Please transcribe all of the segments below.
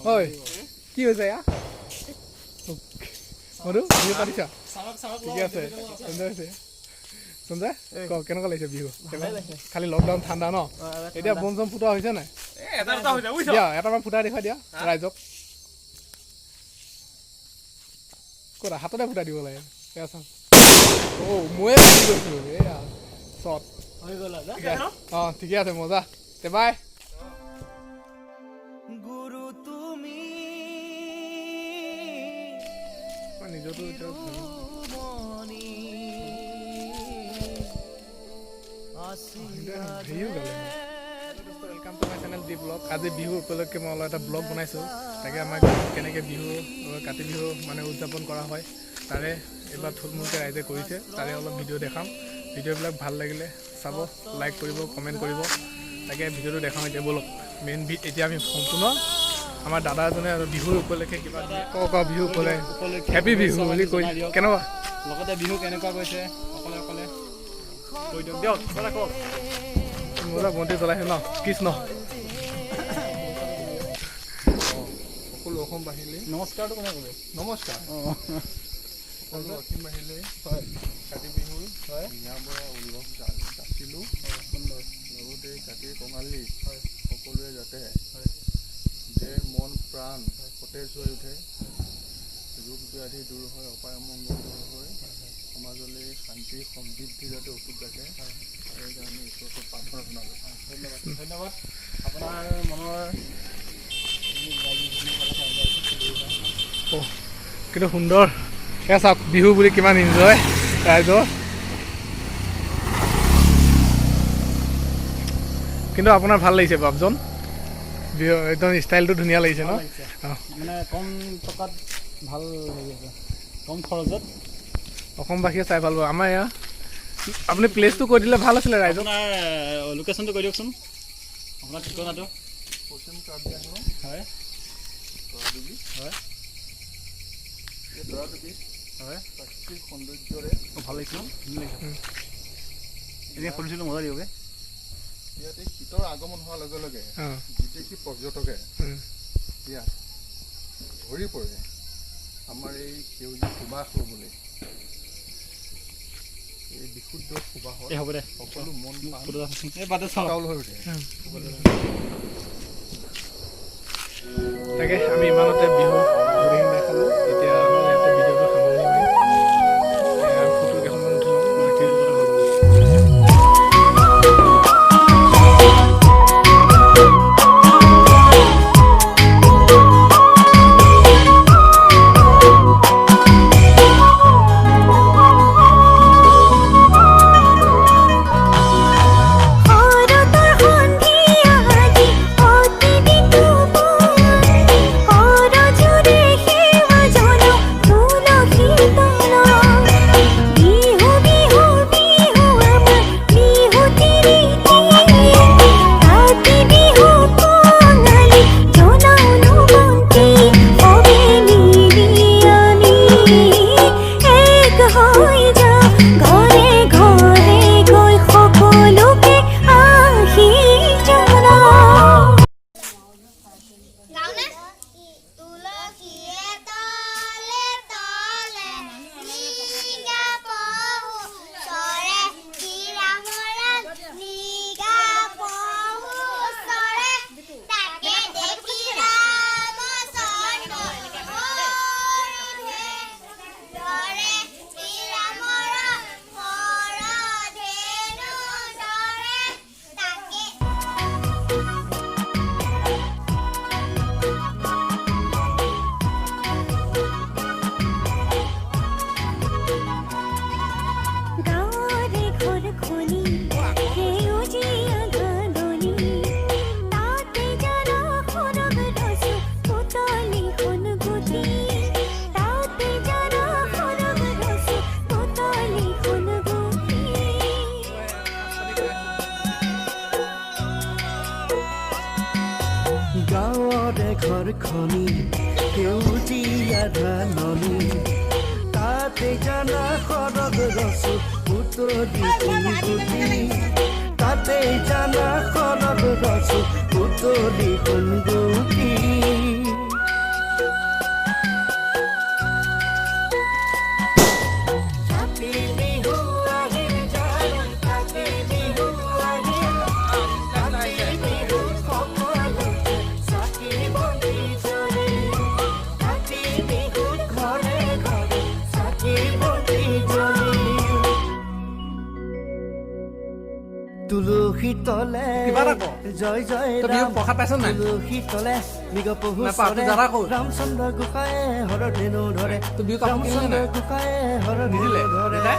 হয় কি হৈছে ইয়া মধু বিহু পাতিছা ঠিকে আছে সুন্দৰ হৈছে সঞ্জয় ক কেনেকুৱা লাগিছে বিহু খালি লকডাউন ঠাণ্ডা ন এতিয়া বম চম ফুটোৱা হৈছে নাই দিয়া এটামান ফুটাই দেখুৱাই দিয়া ৰাইজক ক'তা হাততে ফুটাই দিব লাগে এয়া চাওঁ ময়ে ফুটি গৈছোঁ এয়া শ্বট হৈ গ'ল অঁ ঠিকে আছে মজা তে বাই গুৰু তুমি নিজৰটো welcome to my channel D blog আজি বিহু উপলক্ষে মই অলপ এটা ব্লগ বনাইছোঁ তাকে আমাৰ কেনেকৈ বিহু কাতি বিহু মানে উদযাপন কৰা হয় তাৰে এইবাৰ থুলমূলকৈ ৰাইজে কৰিছে তাৰে অলপ ভিডিঅ' দেখাম ভিডিঅ'বিলাক ভাল লাগিলে চাব লাইক কৰিব কমেণ্ট কৰিব তাকে ভিডিঅ'টো দেখাম এতিয়া বলক মেইন এতিয়া আমি সম্পূৰ্ণ আমাৰ দাদা এজনে আৰু বিহুৰ উপলক্ষে কিবা ক বিহু উপলক্ষে হেপী বিহু বুলি কৈ কেনেকুৱা লগতে বিহু কেনেকুৱা গৈছে অকলে অকলে কৈ দিয়ক দিয়ক দাদা কওক মোলা বন্তি জ্বলাইছে ন কৃষ্ণ সকলো অসমবাসীলৈ নমস্কাৰটো কোনে ক'লে নমস্কাৰ সকলো অসমবাসীলৈ হয় কাতি বিহুৰ হয় নিয়ামৰা উল্লাস যাচিলোঁ সুন্দৰ লগতে কাতি কঙালী হয় সকলোৱে যাতে হয় যে মন প্ৰাণ সতেজ হৈ উঠে ৰোগ ব্যাধি দূৰ হয় অপায় মংগল হয় সমাজলৈ শান্তি সমৃদ্ধি যাতে অটুট ৰাখে সেইকাৰণে ঈশ্বৰক প্ৰাৰ্থনা জনালোঁ ধন্যবাদ ধন্যবাদ আপোনাৰ মনৰ কিন্তু সুন্দৰ এয়া চাওক বিহু বুলি কিমান এনজয় ৰাইজৰ কিন্তু আপোনাৰ ভাল লাগিছে বাপজন বিহু একদম ষ্টাইলটো ধুনীয়া লাগিছে ন মানে কম টকাত ভাল লাগিছে কম খৰচত অসমবাসীয়ে চাই ভাল পাব আমাৰ এয়া আপুনি প্লেচটো কৈ দিলে ভাল আছিলে ৰাইজক আপোনাৰ লোকেশ্যনটো কৈ দিয়কচোন আপোনাৰ ঠিকনাটো পশ্চিম কাৰ্বি আংলং হয় হয় হয় প্ৰাকৃতিক সৌন্দৰ্যৰে ভাল লাগিছে এতিয়া শুনিছিলোঁ মজা দিবগৈ ইয়াতে শীতৰ আগমন হোৱাৰ লগে লগে বিদেশী পৰ্যটকে ইয়াত ভৰি পৰে আমাৰ এই সেউজীয়া সুবাস ল'বলৈ এই বিশুদ্ধ সুবাসত হ'ব দে সকলো মন চাউল হৈ উঠে তাকে আমি ইমানতে বিহু ঘূৰি দেখালোঁ এতিয়া আমি ইয়াতে ভিডিঅ'টো সামৰণি মাৰিম ফটো কেইখনমান উঠি ঘৰখনি সেউজীয়া ধাননি তাতে জানা সৰগ ৰচো বুটলি ফুলগুটি তাতেই জানা খনত ৰচো উতলি গুণগুটি তুলসী তলে জয় জয় তুলসী তলে মৃগ পহু চৰে ৰামচন্দ্ৰ গোসাঁয়ে হৰধেনু ধৰে ৰামচন্দ্ৰ গোসাঁয়ে হৰধেনু ধৰে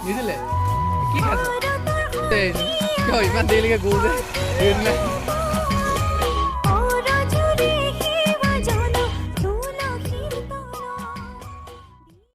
নিদিলে কি খাইছে ইমান দেৰিলৈকে গ'ল যে